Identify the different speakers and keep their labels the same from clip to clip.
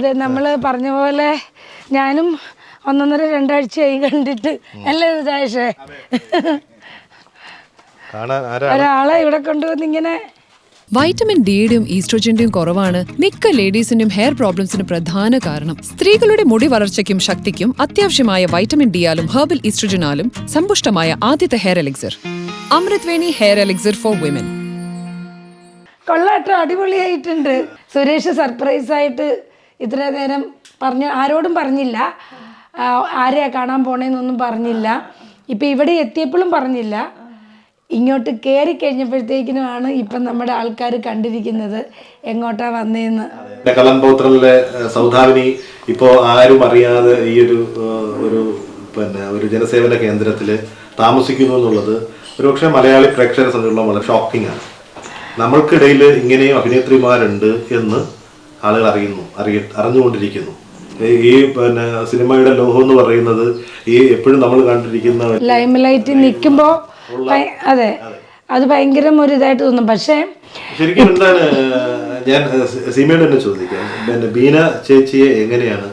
Speaker 1: അതെ, നമ്മൾ പറഞ്ഞ പോലെ ഞാനും 1.5-2 ആഴ്ചയായി കണ്ടിട്ട്. അല്ലേ രാജേഷേ? ഒരാളെ ഇവിടെ കൊണ്ടുവന്ന് ഇങ്ങനെ.
Speaker 2: വൈറ്റമിൻ ഡിയുടെയും ഈസ്ട്രോജന്റെയും കുറവാണ് മിക്ക ലേഡീസിന്റെയും ഹെയർ പ്രോബ്ലംസിന് പ്രധാന കാരണം. സ്ത്രീകളുടെ മുടി വളർച്ചയ്ക്കും ശക്തിക്കും അത്യാവശ്യമായ വൈറ്റമിൻ ഡിയാലും ഹെർബൽ ഈസ്ട്രോജനാലും സമ്പുഷ്ടമായ ആദ്യത്തെ hair elixir Amritveni hair elixir for women.
Speaker 1: കൊള്ളാട്ടോ, അടിപൊളിയായിട്ടുണ്ട്. സുരേഷ് സർപ്രൈസ് ആയിട്ട് ഇത്ര നേരം ആരോടും പറഞ്ഞില്ല, ആരെയാ കാണാൻ പോണേന്നൊന്നും പറഞ്ഞില്ല. ഇപ്പം ഇവിടെ എത്തിയപ്പോഴും പറഞ്ഞില്ല. ഇങ്ങോട്ട് കയറി കഴിഞ്ഞപ്പോഴത്തേക്കിനുമാണ് ഇപ്പം നമ്മുടെ ആൾക്കാർ കണ്ടിരിക്കുന്നത് എങ്ങോട്ടാ വന്നേന്ന്.
Speaker 3: കലൻ പോത്രലിലെ സൗധാമിനി ഇപ്പോൾ ആരും അറിയാതെ ഈ ഒരു ജനസേവന കേന്ദ്രത്തിൽ താമസിക്കുന്നു എന്നുള്ളത് ഒരുപക്ഷെ മലയാളി പ്രേക്ഷകരെ സംബന്ധിച്ചുള്ള വളരെ ഷോക്കിംഗ് ആണ്. നമ്മൾക്കിടയിൽ ഇങ്ങനെയും അഭിനേത്രിമാരുണ്ട് എന്ന് ആളുകൾ അറിഞ്ഞുകൊണ്ടിരിക്കുന്നു. ഈ സിനിമയുടെ ലോഹം എന്ന് പറയുന്നത് ഈ എപ്പോഴും നമ്മൾ കണ്ടിരിക്കുന്ന
Speaker 1: ലൈം ലൈറ്റ് നിൽക്കുമ്പോൾ അതെ, അത് ഭയങ്കര ഒരു ഇതായിട്ട് തോന്നും. പക്ഷേ
Speaker 3: ശരിക്കും എന്താണ് ഞാൻ സീമയോട് തന്നെ ചോദിക്കാം, ബീന ചേച്ചിയെ എങ്ങനെയാണ്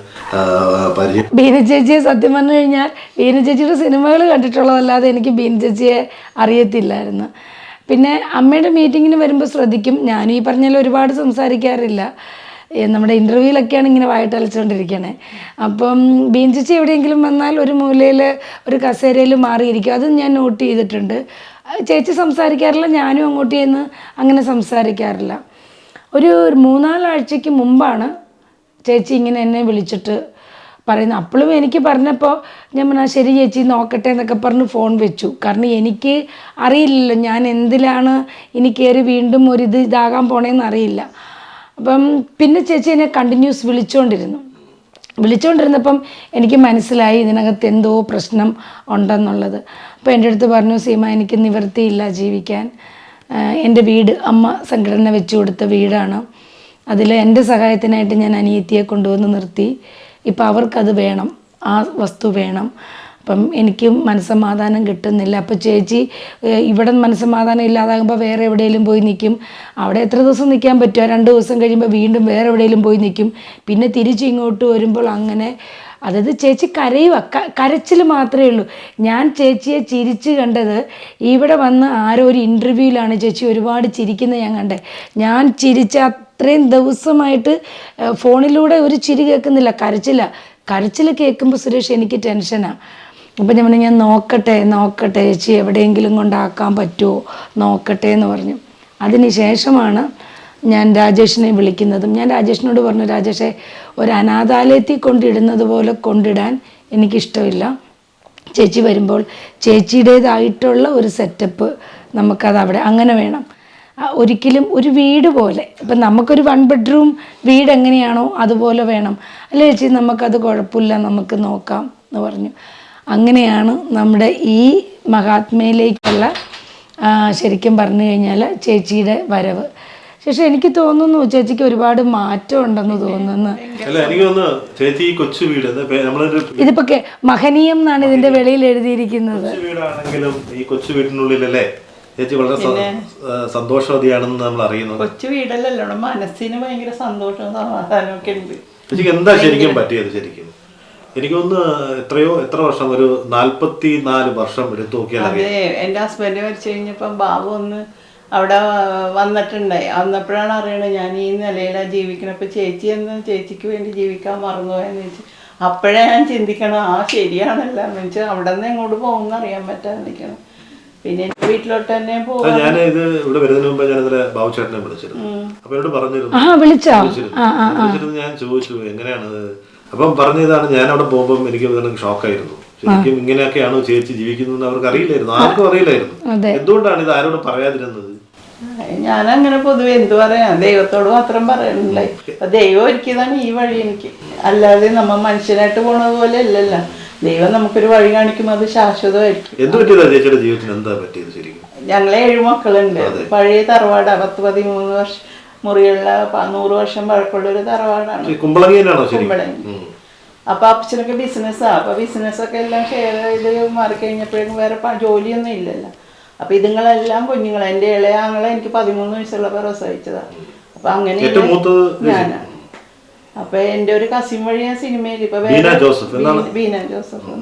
Speaker 3: പരിചയം?
Speaker 1: ബീന ചേച്ചിയെ സത്യം പറഞ്ഞു കഴിഞ്ഞാൽ ബീന ചേച്ചിയുടെ സിനിമകൾ കണ്ടിട്ടുള്ളതല്ലാതെ എനിക്ക് ബീന ചേച്ചിയെ അറിയത്തില്ലായിരുന്നു. പിന്നെ അമ്മയുടെ മീറ്റിങ്ങിന് വരുമ്പോൾ ശ്രദ്ധിക്കും. ഞാനീ പറഞ്ഞാൽ ഒരുപാട് സംസാരിക്കാറില്ല, നമ്മുടെ ഇൻ്റർവ്യൂവിലൊക്കെയാണ് ഇങ്ങനെ വായിട്ടലച്ചുകൊണ്ടിരിക്കണേ. അപ്പം ബീന ചേച്ചി എവിടെയെങ്കിലും വന്നാൽ ഒരു മൂലയിൽ ഒരു കസേരയിൽ മാറിയിരിക്കും. അത് ഞാൻ നോട്ട് ചെയ്തിട്ടുണ്ട്. ചേച്ചി സംസാരിക്കാറില്ല, ഞാനും അങ്ങോട്ട് ചെന്ന് അങ്ങനെ സംസാരിക്കാറില്ല. ഒരു 3-4 ആഴ്ചയ്ക്ക് മുമ്പാണ് ചേച്ചി ഇങ്ങനെ എന്നെ വിളിച്ചിട്ട് പറയുന്നത്. അപ്പോഴും എനിക്ക് പറഞ്ഞപ്പോൾ ഞാൻ പറഞ്ഞാൽ ശരി ചേച്ചി നോക്കട്ടെ എന്നൊക്കെ പറഞ്ഞ് ഫോൺ വെച്ചു. കാരണം എനിക്ക് അറിയില്ലല്ലോ ഞാൻ എന്തിലാണ് ഇനി കയറി വീണ്ടും ഇതാകാൻ പോണേന്ന് അറിയില്ല. അപ്പം പിന്നെ ചേച്ചി എന്നെ കണ്ടിന്യൂസ് വിളിച്ചുകൊണ്ടിരുന്നപ്പം എനിക്ക് മനസ്സിലായി ഇതിനകത്ത് എന്തോ പ്രശ്നം ഉണ്ടെന്നുള്ളത്. അപ്പോൾ എൻ്റെ അടുത്ത് പറഞ്ഞു, സീമ എനിക്ക് നിവൃത്തിയില്ല ജീവിക്കാൻ. എൻ്റെ വീട് അമ്മ സംഘടന വെച്ചു കൊടുത്ത വീടാണ്. അതിൽ എൻ്റെ സഹായത്തിനായിട്ട് ഞാൻ അനിയത്തിയെ കൊണ്ടുവന്ന് നിർത്തി. ഇപ്പം അവർക്കത് വേണം, ആ വസ്തു വേണം. അപ്പം എനിക്ക് മനസ്സമാധാനം കിട്ടുന്നില്ല. അപ്പോൾ ചേച്ചി ഇവിടെ മനസ്സമാധാനം ഇല്ലാതാകുമ്പോൾ വേറെ എവിടെയെങ്കിലും പോയി നിൽക്കും. അവിടെ എത്ര ദിവസം നിൽക്കാൻ പറ്റുമോ? 2 ദിവസം കഴിയുമ്പോൾ വീണ്ടും വേറെ എവിടെയെങ്കിലും പോയി നിൽക്കും. പിന്നെ തിരിച്ച് ഇങ്ങോട്ട് വരുമ്പോൾ അങ്ങനെ, അതായത് ചേച്ചി കരച്ചിൽ മാത്രമേ ഉള്ളൂ. ഞാൻ ചേച്ചിയെ ചിരിച്ച് കണ്ടത് ഇവിടെ വന്ന് ആരോ ഒരു ഇൻ്റർവ്യൂവിലാണ് ചേച്ചി ഒരുപാട് ചിരിക്കുന്നത് ഞാൻ കണ്ടത്. ഞാൻ ചിരിച്ച അത്രയും ദിവസമായിട്ട് ഫോണിലൂടെ ഒരു ചിരി കേൾക്കുന്നില്ല, കരച്ചിൽ കേൾക്കുമ്പോൾ സുരേഷ് എനിക്ക് ടെൻഷനാണ്. അപ്പം ഞാൻ നോക്കട്ടെ ചേച്ചി എവിടെയെങ്കിലും കൊണ്ടാക്കാൻ പറ്റുമോ നോക്കട്ടെ എന്ന് പറഞ്ഞു. അതിന് ശേഷമാണ് ഞാൻ രാജേഷിനെ വിളിക്കുന്നതും. ഞാൻ രാജേഷിനോട് പറഞ്ഞു, രാജേഷേ, ഒരു അനാഥാലയത്തിൽ കൊണ്ടിടുന്നത് പോലെ കൊണ്ടിടാൻ എനിക്കിഷ്ടമില്ല. ചേച്ചി വരുമ്പോൾ ചേച്ചിയുടേതായിട്ടുള്ള ഒരു സെറ്റപ്പ് നമുക്കത് അവിടെ അങ്ങനെ വേണം. ഒരിക്കലും ഒരു വീട് പോലെ, ഇപ്പം നമുക്കൊരു 1 ബെഡ്റൂം വീട് എങ്ങനെയാണോ അതുപോലെ വേണം. അല്ലേ ചേച്ചി, നമുക്കത് കുഴപ്പമില്ല, നമുക്ക് നോക്കാം എന്ന് പറഞ്ഞു. അങ്ങനെയാണ് നമ്മുടെ ഈ മഹാത്മയിലേക്കുള്ള ശരിക്കും പറഞ്ഞു കഴിഞ്ഞാൽ ചേച്ചിയുടെ വരവ്. പക്ഷേ എനിക്ക് തോന്നുന്നു ചേച്ചിക്ക് ഒരുപാട് മാറ്റം ഉണ്ടെന്ന് തോന്നുന്നു. ഇതിപ്പോ മഹനീയം എന്നാണ് ഇതിന്റെ വെളിയിൽ എഴുതിയിരിക്കുന്നത്.
Speaker 3: ഈ കൊച്ചു വീടിനുള്ളിലല്ലേ ചേച്ചി വളരെ സന്തോഷവതിയാണെന്ന് നമ്മൾ അറിയുന്നു.
Speaker 4: കൊച്ചു വീടല്ലല്ലോ, മനസ്സിന് ഭയങ്കര സന്തോഷവും സമാധാനമൊക്കെ ഉണ്ട്.
Speaker 3: ചേച്ചിക്ക് എന്താ ശരിക്കും പറ്റിയത്? ശരിക്കും എനിക്കൊന്ന് എത്ര വർഷം, ഒരു 44 വർഷം എടുത്തു നോക്കിയാൽ.
Speaker 4: അതെ, എൻ്റെ ഹസ്ബൻഡ് മരിച്ചു കഴിഞ്ഞപ്പോൾ ബാബു ഒന്ന് അവിടെ വന്നിട്ടുണ്ടായി. വന്നപ്പോഴാണ് അറിയണത് ഞാൻ ഈ നിലയിലാണ് ജീവിക്കണം. അപ്പോൾ ചേച്ചിക്ക് വേണ്ടി ജീവിക്കാൻ മറന്നുപോയെന്ന് വെച്ച് അപ്പോഴേ ഞാൻ ചിന്തിക്കണം, ശരിയാണല്ലോ എന്ന് വെച്ചാൽ അവിടെ നിന്ന് എങ്ങോട്ട് പോകുമെന്ന് അറിയാൻ പറ്റാതിരിക്കണം. പിന്നെ വീട്ടിലോട്ട് തന്നെ പോകും.
Speaker 3: ഞാൻ ഇത് ഇവിടെ വരുന്നതിന് മുമ്പ് ഞാൻ ബാബു ചേട്ടനെ വിളിച്ചിരുന്നു. അപ്പൊ എന്നോട് പറഞ്ഞിരുന്നു, ഞാൻ ചോദിച്ചു എങ്ങനെയാണ്, അപ്പം പറഞ്ഞതാണ് ഞാൻ അവിടെ പോകുമ്പോൾ എനിക്ക് ഷോക്കായിരുന്നു. ശരിക്കും ഇങ്ങനെയൊക്കെയാണോ ചേച്ചി ജീവിക്കുന്നത് അവർക്ക് അറിയില്ലായിരുന്നു, ആർക്കും അറിയില്ലായിരുന്നു. എന്തുകൊണ്ടാണ് ഇത് ആരോടും പറയാതിരുന്നത്?
Speaker 4: ഞാനങ്ങനെ പൊതുവെ എന്തു പറയാ, ദൈവത്തോട് മാത്രം പറയാനുണ്ടായി. അപ്പൊ ദൈവം ഒരുക്കിയതാണ് ഈ വഴി എനിക്ക്. അല്ലാതെ നമ്മ മനുഷ്യനായിട്ട് പോണത് പോലെ അല്ലല്ലോ. ദൈവം നമുക്കൊരു വഴി കാണിക്കുമ്പോൾ അത് ശാശ്വതമായിരിക്കും. ഞങ്ങളെ 7 മക്കളുണ്ട്. പഴയ തറവാടാ, 10-13 വർഷം മുറിയുള്ള 100 വർഷം പഴക്കമുള്ള ഒരു തറവാടാണ് കുമ്പളങ്ങി. അപ്പൊ അപ്പച്ചനൊക്കെ ബിസിനസ്സാ. അപ്പൊ ബിസിനസ്സൊക്കെ എല്ലാം ഷെയർ ചെയ്ത് മാറിക്കഴിഞ്ഞപ്പോഴേക്കും വേറെ ജോലിയൊന്നും ഇല്ലല്ലോ. അപ്പൊ ഇതുങ്ങളെല്ലാം കുഞ്ഞുങ്ങൾ. എൻ്റെ ഇളയാങ്ങളെ എനിക്ക് 13 വയസ്സുള്ളപ്പോൾ പ്രസവിച്ചതാ. അപ്പൊ അങ്ങനെ ഞാനാ. അപ്പൊ എൻ്റെ ഒരു കസിൻ വഴി ഞാൻ സിനിമയിൽ ഇപ്പൊ
Speaker 3: ബീന ജോസഫ് എന്താണ്?
Speaker 4: ബീന ജോസഫ്.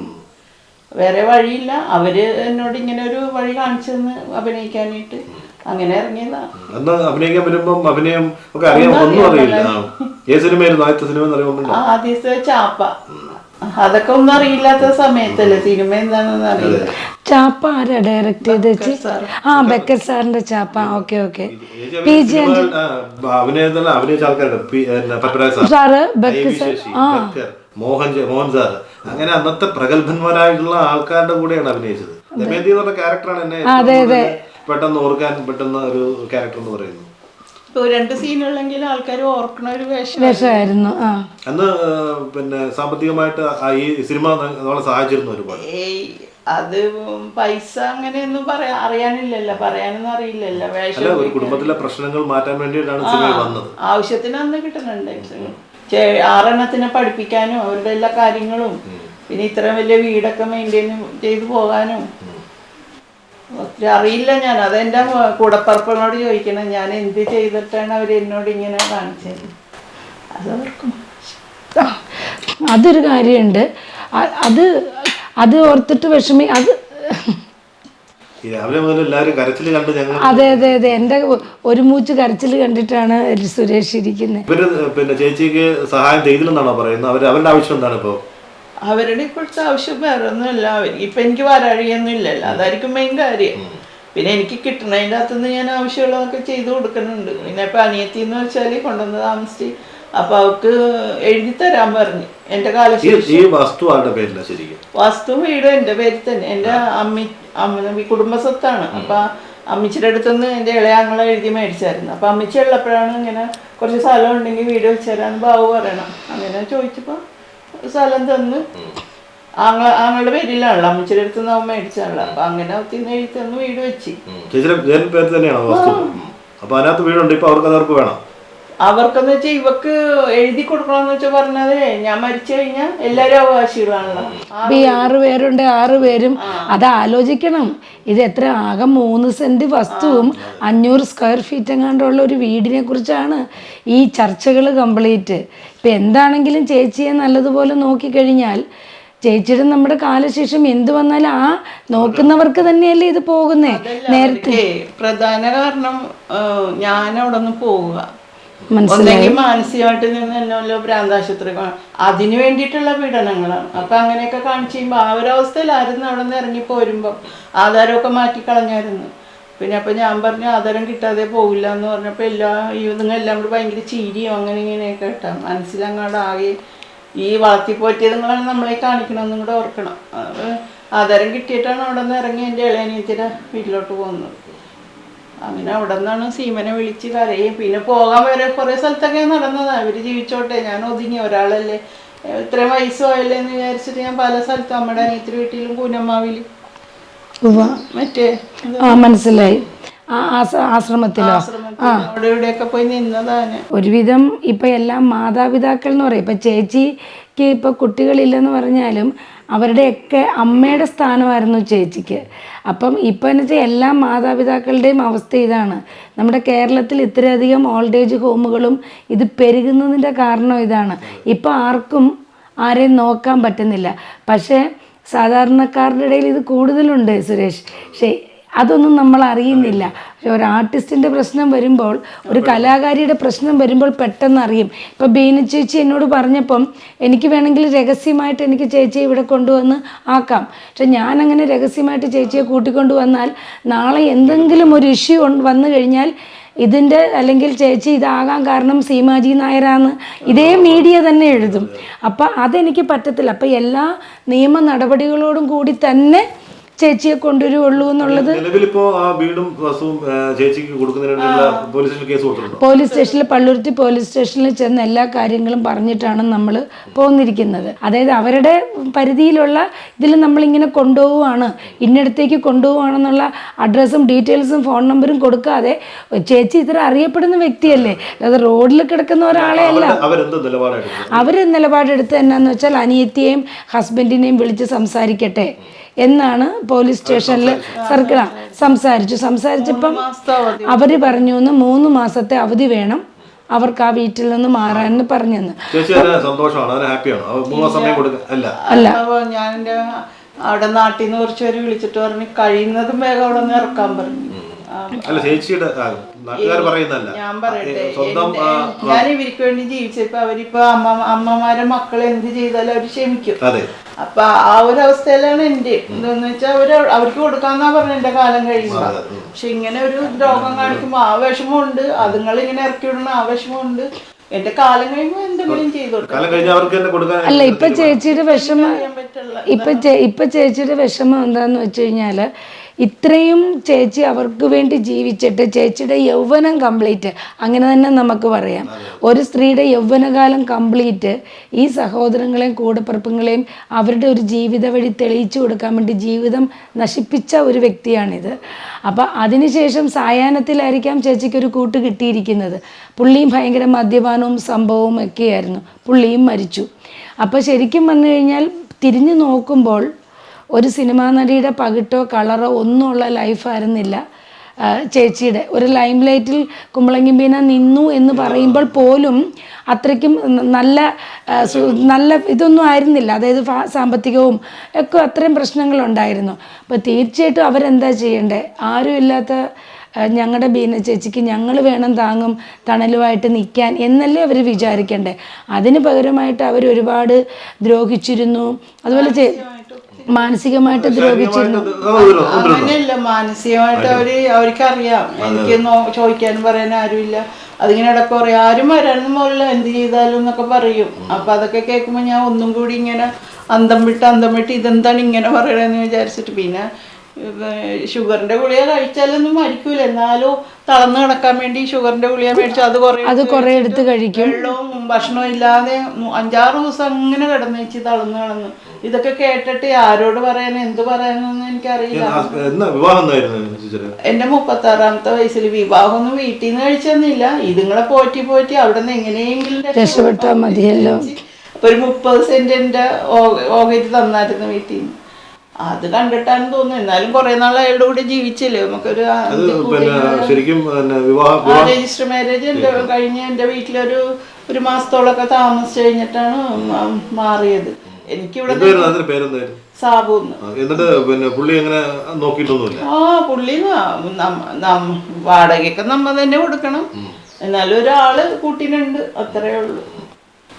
Speaker 4: വേറെ വഴിയില്ല, അവര് എന്നോട് ഇങ്ങനെ ഒരു വഴി കാണിച്ചെന്ന് അഭിനയിക്കാനായിട്ട് അങ്ങനെ ഇറങ്ങിയതാ.
Speaker 3: എന്നാ അഭിനയിക്കാൻ വരുമ്പം അഭിനയം ഒക്കെ അറിയാൻ ഒന്നും അറിയില്ല. ഏത് സിനിമയായിരുന്നു ആദ്യത്തെ സിനിമ അറിയാൻ?
Speaker 4: ആദ്യത്തെ ചാപ്പ. അതൊക്കെ ഒന്നും അറിയില്ലാത്ത സമയത്തല്ലേ സിനിമ എന്താണെന്ന് അറിയില്ല.
Speaker 1: ചാപ്പ ആരാ ഡയറക്ട് ചെയ്ത്? ആ ബക്കർ സാറിന്റെ ചാപ്പ. Okay okay.
Speaker 3: അഭിനയിച്ച ആൾക്കാരുടെ
Speaker 1: sir Bakkar sir,
Speaker 3: Mohan sir, അങ്ങനെ അന്നത്തെ പ്രഗത്ഭന്മാരായിട്ടുള്ള ആൾക്കാരുടെ കൂടെയാണ് അഭിനയിച്ചത്. ദമയന്തി എന്ന് പറഞ്ഞ ക്യാരക്ടറാണ് എന്നെ പെട്ടെന്ന് ഓർക്കാൻ പറ്റുന്ന ഒരു ക്യാരക്ടർ എന്ന് പറയുന്നത്.
Speaker 4: രണ്ട് സീനുള്ളെങ്കിൽ ആൾക്കാർ ഓർക്കണ ഒരു
Speaker 1: വേഷമായിരുന്നു.
Speaker 3: അന്ന് പിന്നെ സാമ്പത്തികമായിട്ട് ഈ സിനിമ നമ്മളെ സഹായിച്ചിരുന്നു ഒരുപാട്.
Speaker 4: അത് പൈസ അങ്ങനെയൊന്നും അറിയാനില്ലല്ലോ, പറയാനൊന്നും അറിയില്ലല്ലോ.
Speaker 3: അല്ല, ഒരു കുടുംബത്തിലെ പ്രശ്നങ്ങൾ മാറ്റാൻ വേണ്ടിയിട്ടാണ് സിനിമ വന്നത്.
Speaker 4: ആവശ്യത്തിന് അന്ന് കിട്ടുന്നുണ്ട്. 6 എണ്ണത്തിനെ പഠിപ്പിക്കാനും അവരുടെ എല്ലാ കാര്യങ്ങളും, പിന്നെ ഇത്രയും വലിയ വീടൊക്കെ മെയിൻറ്റെയിൻ ചെയ്ത് പോകാനും ഒത്തിരി അറിയില്ല. ഞാൻ അതെൻ്റെ കൂടപ്പറപ്പിനോട് ചോദിക്കണം, ഞാൻ എന്ത് ചെയ്തിട്ടാണ് അവർ എന്നോട് ഇങ്ങനെ കാണിച്ചത്. അതവർക്കും
Speaker 1: അതൊരു കാര്യമുണ്ട്. അത് ഓർത്തിട്ട് അത്
Speaker 3: രാവിലെ മുതൽ എല്ലാവരും കരച്ചിൽ കണ്ട് ഞങ്ങൾ
Speaker 1: അതെ എൻ്റെ ഒരു മൂച്ച് കരച്ചിൽ കണ്ടിട്ടാണ് സുരേഷ് ഇരിക്കുന്നത്.
Speaker 3: ഇവര് പിന്നെ ചേച്ചിക്ക് സഹായം ചെയ്തില്ലെന്നാണോ പറയുന്നത്? അവരുടെ ആവശ്യം എന്താണ് ഇപ്പോൾ?
Speaker 4: അവരുടെ ഇപ്പോഴത്തെ ആവശ്യം വേറെ ഒന്നുമില്ല. ഇപ്പം എനിക്ക് വരാഴിയൊന്നും ഇല്ലല്ലോ, അതായിരിക്കും മെയിൻ കാര്യം. പിന്നെ എനിക്ക് കിട്ടണതിൻ്റെ അകത്തുനിന്ന് ഞാൻ ആവശ്യമുള്ളതൊക്കെ ചെയ്തു കൊടുക്കുന്നുണ്ട്. പിന്നെ ഇപ്പം അനിയത്തി എന്ന് വെച്ചാൽ കൊണ്ടുവന്ന് താമസിച്ച്, അപ്പൊ അവർക്ക് എഴുതി തരാൻ പറഞ്ഞു. എൻ്റെ കാലശേഷം വസ്തു വീടും എൻ്റെ പേരിൽ തന്നെ. എൻ്റെ കുടുംബ സ്വത്താണ്. അപ്പൊ അമ്മച്ചിയുടെ അടുത്തുനിന്ന് എൻ്റെ ഇളയാങ്ങളെ എഴുതി മേടിച്ചായിരുന്നു. അപ്പൊ അമ്മച്ചി ഉള്ളപ്പോഴാണ് ഇങ്ങനെ കുറച്ച് സ്ഥലം ഉണ്ടെങ്കിൽ വീട് വെച്ച് തരാന്ന് ബാബു പറയണം. അങ്ങനെ ചോദിച്ചപ്പോൾ സ്ഥലം തന്ന്. ആങ്ങളുടെ പേരിലാണല്ലോ, അമ്മച്ചിയുടെ അടുത്ത് നിന്ന് അവൻ മേടിച്ചാണല്ലോ. അപ്പൊ അങ്ങനെ ഒത്തിരി എഴുതി തന്ന് വീട് വെച്ച്. അവർക്കെന്ന് വെച്ചാൽ ഇവക്ക് എഴുതി കൊടുക്കണമെന്ന് വെച്ചാൽ പറഞ്ഞത്, ഞാൻ മരിച്ചു കഴിഞ്ഞാൽ എല്ലാവരും അവകാശികളാണല്ലോ.
Speaker 1: ഈ 6 പേരുണ്ട്, 6 പേരും അത് ആലോചിക്കണം. ഇത് എത്ര ആകെ 3 സെന്റ് വസ്തുവും 500 സ്ക്വയർ ഫീറ്റ് എങ്ങാണ്ടുള്ള ഒരു വീടിനെ കുറിച്ചാണ് ഈ ചർച്ചകൾ കംപ്ലീറ്റ്. ഇപ്പം എന്താണെങ്കിലും ചേച്ചിയെ നല്ലതുപോലെ നോക്കിക്കഴിഞ്ഞാൽ ചേച്ചിയുടെ നമ്മുടെ കാലശേഷം എന്ത് വന്നാലും ആ നോക്കുന്നവർക്ക് തന്നെയല്ലേ ഇത് പോകുന്നേ. നേരത്തെ
Speaker 4: പ്രധാന കാരണം ഞാൻ അവിടെ നിന്ന് പോവുക, ഒന്നെങ്കിൽ മാനസികമായിട്ട് നിന്നല്ലോ ഭ്രാന്താശുപത്രി, അതിന് വേണ്ടിയിട്ടുള്ള പീഡനങ്ങളാണ്. അപ്പൊ അങ്ങനെയൊക്കെ കാണിച്ചു കഴിയുമ്പോൾ ആ ഒരു അവസ്ഥയിലായിരുന്നു. അവിടെ നിന്ന് ഇറങ്ങി പോരുമ്പോൾ ആധാരമൊക്കെ മാറ്റിക്കളഞ്ഞായിരുന്നു. പിന്നെ അപ്പം ഞാൻ പറഞ്ഞു ആധാരം കിട്ടാതെ പോകില്ല എന്ന് പറഞ്ഞപ്പോൾ ഇതുങ്ങളെല്ലാം കൂടി ഭയങ്കര ചിരിയും അങ്ങനെ ഇങ്ങനെയൊക്കെ കേട്ടാ. മനസ്സിലങ്ങാണ്ട് ആകെ ഈ വളർത്തിപ്പോറ്റിയത് നിങ്ങളാണ് നമ്മളെ കാണിക്കണമെന്നും കൂടെ ഓർക്കണം. ആധാരം കിട്ടിയിട്ടാണ് അവിടെ നിന്ന് ഇറങ്ങി എൻ്റെ ഇളയനിയത്തിൻ്റെ വീട്ടിലോട്ട് പോകുന്നത്. അങ്ങനെ അവിടെ നിന്നാണ് സീമനെ വിളിച്ച് കരയും. പിന്നെ പോകാൻ വരെ കുറേ സ്ഥലത്തൊക്കെ നടന്നതാണ്. അവർ ജീവിച്ചോട്ടെ, ഞാൻ ഒതുങ്ങി, ഒരാളല്ലേ, ഇത്രയും വയസ്സുമായല്ലേ എന്ന് വിചാരിച്ചിട്ട് ഞാൻ പല സ്ഥലത്തും അമ്മയുടെ അനിയത്തിൻ്റെ വീട്ടിലും പൂനമ്മാവിലും മറ്റേ
Speaker 1: മനസ്സിലായി ആശ്രമത്തിലോ
Speaker 4: അവിടെ ഇവിടെയൊക്കെ പോയി നിന്നതാണ്.
Speaker 1: ഒരുവിധം ഇപ്പം എല്ലാം മാതാപിതാക്കൾ എന്ന് പറയും. ഇപ്പം ചേച്ചിക്ക് ഇപ്പം കുട്ടികളില്ലെന്ന് പറഞ്ഞാലും അവരുടെയൊക്കെ അമ്മയുടെ സ്ഥാനമായിരുന്നു ചേച്ചിക്ക്. അപ്പം ഇപ്പം എന്ന് വെച്ചാൽ എല്ലാ മാതാപിതാക്കളുടെയും അവസ്ഥ ഇതാണ്. നമ്മുടെ കേരളത്തിൽ ഇത്രയധികം ഓൾഡ് ഏജ് ഹോമുകളും ഇത് പെരുകുന്നതിൻ്റെ കാരണം ഇതാണ്. ഇപ്പം ആർക്കും ആരെയും നോക്കാൻ പറ്റുന്നില്ല. പക്ഷേ സാധാരണക്കാരുടെ ഇടയിൽ ഇത് കൂടുതലുണ്ട് സുരേഷ്. പക്ഷേ അതൊന്നും നമ്മൾ അറിയുന്നില്ല. പക്ഷെ ഒരു ആർട്ടിസ്റ്റിൻ്റെ പ്രശ്നം വരുമ്പോൾ, ഒരു കലാകാരിയുടെ പ്രശ്നം വരുമ്പോൾ പെട്ടെന്ന് അറിയും. ഇപ്പോൾ ബീന ചേച്ചി എന്നോട് പറഞ്ഞപ്പം എനിക്ക് വേണമെങ്കിൽ രഹസ്യമായിട്ട് എനിക്ക് ചേച്ചിയെ ഇവിടെ കൊണ്ടുവന്ന് ആക്കാം. പക്ഷെ ഞാനങ്ങനെ രഹസ്യമായിട്ട് ചേച്ചിയെ കൂട്ടിക്കൊണ്ട് വന്നാൽ നാളെ എന്തെങ്കിലും ഒരു ഇഷ്യൂ വന്നു കഴിഞ്ഞാൽ ഇതിൻ്റെ അല്ലെങ്കിൽ ചേച്ചി ഇതാകാൻ കാരണം സീമാജി നായരാന്ന് ഇതേ മീഡിയ തന്നെ എഴുതും. അപ്പം അതെനിക്ക് പറ്റത്തില്ല. അപ്പം എല്ലാ നിയമ നടപടികളോടും കൂടി തന്നെ ചേച്ചിയെ കൊണ്ടുവരുള്ളൂ എന്നുള്ളത്. പോലീസ് സ്റ്റേഷനിൽ, പള്ളുരുത്തി പോലീസ് സ്റ്റേഷനിൽ ചെന്ന് എല്ലാ കാര്യങ്ങളും പറഞ്ഞിട്ടാണ് നമ്മൾ പോന്നിരിക്കുന്നത്. അതായത് അവരുടെ പരിധിയിലുള്ള ഇതിൽ നമ്മളിങ്ങനെ കൊണ്ടുപോവുകയാണ്, ഇന്നടത്തേക്ക് കൊണ്ടുപോവുകയാണെന്നുള്ള അഡ്രസ്സും ഡീറ്റെയിൽസും ഫോൺ നമ്പറും കൊടുക്കാതെ, ചേച്ചി ഇത്ര അറിയപ്പെടുന്ന വ്യക്തിയല്ലേ, അത് റോഡിൽ കിടക്കുന്ന ഒരാളെ അല്ല. അവർ നിലപാടെടുത്ത് എന്നാന്ന് വെച്ചാൽ അനിയത്തിയെയും ഹസ്ബൻഡിനെയും വിളിച്ച് സംസാരിക്കട്ടെ എന്നാണ് പോലീസ് സ്റ്റേഷനിൽ സംസാരിച്ചപ്പം അവർ പറഞ്ഞു 3 മാസത്തെ അവധി വേണം, അവർക്ക് ആ വീട്ടിൽ നിന്ന് മാറാൻ പറഞ്ഞെന്ന്.
Speaker 3: ചേച്ചി സന്തോഷമാണ്, അതിന് ഹാപ്പിയാണ്. 3 മാസം സമയം കൊടുക്കുക
Speaker 1: അല്ല
Speaker 4: ഞാൻ എൻ്റെ അവിടെ നാട്ടിൽ നിന്ന് കുറച്ച് പേര് വിളിച്ചിട്ട് പറഞ്ഞു കഴിയുന്നതും വേഗം അവിടെ നിന്ന് ഇറക്കാൻ പറഞ്ഞു.
Speaker 3: അല്ല ചേച്ചിയുടെ നാട്ടുകാർ പറയുന്നല്ല,
Speaker 4: ഞാൻ പറയട്ടെ, ഞാൻ ഇവർക്ക് വേണ്ടി ജീവിച്ചപ്പോ അവരിപ്പോ അമ്മമാരെ മക്കളെ എന്ത് ചെയ്താലും അവര് ക്ഷമിക്കും. അപ്പൊ ആ ഒരു അവസ്ഥയിലാണ് എന്റെ എന്താന്ന് വെച്ചാൽ അവർക്ക് കൊടുക്കാന്നാ പറഞ്ഞ എന്റെ കാലം കഴിയുമ്പോ. പക്ഷെ ഇങ്ങനെ ഒരു രോഗം കാണിക്കുമ്പോ ആ വിഷമമുണ്ട്, അതുങ്ങളിങ്ങനെ ഇറക്കി വിടണ ആ വിഷമമുണ്ട്. എന്റെ കാലം കഴിയുമ്പോ എന്തെങ്കിലും ചെയ്തു കൊടുക്കാം.
Speaker 1: അല്ല ഇപ്പൊ ചേച്ചിയുടെ വിഷമം ഇപ്പൊ ചേച്ചിയുടെ വിഷമം എന്താന്ന് വെച്ച് കഴിഞ്ഞാല് ഇത്രയും ചേച്ചി അവർക്ക് വേണ്ടി ജീവിച്ചിട്ട് ചേച്ചിയുടെ യൗവനം കംപ്ലീറ്റ്, അങ്ങനെ തന്നെ നമുക്ക് പറയാം, ഒരു സ്ത്രീയുടെ യൗവനകാലം കംപ്ലീറ്റ് ഈ സഹോദരങ്ങളെയും കൂടപ്പിറപ്പുകളെയും അവരുടെ ഒരു ജീവിത വഴി തെളിയിച്ചു കൊടുക്കാൻ വേണ്ടി ജീവിതം നശിപ്പിച്ച ഒരു വ്യക്തിയാണിത്. അപ്പം അതിനുശേഷം സായാഹ്നത്തിലായിരിക്കാം ചേച്ചിക്കൊരു കൂട്ട് കിട്ടിയിരിക്കുന്നത്. പുള്ളിയും ഭയങ്കര മദ്യപാനവും സംഭവവും ഒക്കെയായിരുന്നു, പുള്ളിയും മരിച്ചു. അപ്പോൾ ശരിക്കും പറഞ്ഞു കഴിഞ്ഞാൽ തിരിഞ്ഞു നോക്കുമ്പോൾ ഒരു സിനിമാ നടിയുടെ പകിട്ടോ കളറോ ഒന്നുമുള്ള ലൈഫായിരുന്നില്ല ചേച്ചിയുടെ. ഒരു ലൈം ലൈറ്റിൽ കുമ്പളങ്ങി ബീന നിന്നു എന്ന് പറയുമ്പോൾ പോലും അത്രയ്ക്കും നല്ല ഇതൊന്നും ആയിരുന്നില്ല. അതായത് സാമ്പത്തികവും ഒക്കെ അത്രയും പ്രശ്നങ്ങളുണ്ടായിരുന്നു. അപ്പോൾ തീർച്ചയായിട്ടും അവരെന്താ ചെയ്യണ്ടേ? ആരുമില്ലാത്ത ഞങ്ങളുടെ ബീന ചേച്ചിക്ക് ഞങ്ങൾ വേണം താങ്ങും തണലുമായിട്ട് നിൽക്കാൻ എന്നല്ലേ അവർ വിചാരിക്കണ്ടേ? അതിന് പകരമായിട്ട് അവർ ഒരുപാട് ദ്രോഹിച്ചിരുന്നു. അതുപോലെ മാനസികമായിട്ട് ദ്രോഹിച്ചിരുന്നു.
Speaker 4: അങ്ങനെയല്ല, മാനസികമായിട്ട് അവർക്കറിയാം. എനിക്ക് ചോദിക്കാനും പറയാൻ ആരുമില്ല. അതിങ്ങനെ ഇടയ്ക്ക് പറയും ആരും വരാനും പോലില്ല, എന്ത് ചെയ്താലും എന്നൊക്കെ പറയും. അപ്പൊ അതൊക്കെ കേൾക്കുമ്പോൾ ഞാൻ ഒന്നും കൂടി ഇങ്ങനെ അന്തം വിട്ട് ഇതെന്താണ് ഇങ്ങനെ പറയണെന്ന് വിചാരിച്ചിട്ട്, പിന്നെ ഷുഗറിന്റെ ഗുളിക കഴിച്ചാലൊന്നും മരിക്കൂല, എന്നാലും തളർന്നു കിടക്കാൻ വേണ്ടി ഷുഗറിന്റെ ഗുളിക മേടിച്ചു അത് കുറെ എടുത്ത് കഴിക്കും. വെള്ളവും ഭക്ഷണവും ഇല്ലാതെ 5-6 ദിവസം അങ്ങനെ കിടന്നേച്ച് തളർന്നു കിടന്നു. ഇതൊക്കെ കേട്ടിട്ട് ആരോട് പറയാനും എന്ത് പറയാനൊന്നും എനിക്കറിയില്ല. എന്റെ 36ാമത്തെ വയസ്സിൽ വിവാഹമൊന്നും വീട്ടിൽ നിന്ന് കഴിച്ചൊന്നുമില്ല. ഇതുങ്ങളെ പോറ്റി അവിടെ നിന്ന് എങ്ങനെയെങ്കിലും
Speaker 1: രക്ഷപ്പെട്ടാ മതിയല്ലോ.
Speaker 4: ഒരു 30 സെന്റ് എന്റെ ഓഹരി തന്നായിരുന്നു വീട്ടിൽ നിന്ന്. അത് കണ്ടിട്ടാണ് തോന്നുന്നു. എന്നാലും കുറെ നാൾ അയാളുടെ കൂടെ ജീവിച്ചില്ലേ, നമുക്കൊരു രജിസ്റ്റർ മാരേജ് കഴിഞ്ഞ് എന്റെ വീട്ടിലൊരു മാസത്തോളൊക്കെ താമസിച്ചു കഴിഞ്ഞിട്ടാണ് മാറിയത്. എനിക്കിവിടെ സാബുന്ന്. പുള്ളി വാടകയൊക്കെ നമ്മ തന്നെ കൊടുക്കണം, എന്നാലും ഒരാള് കൂട്ടിനുണ്ട്, അത്രേ ഉള്ളൂ.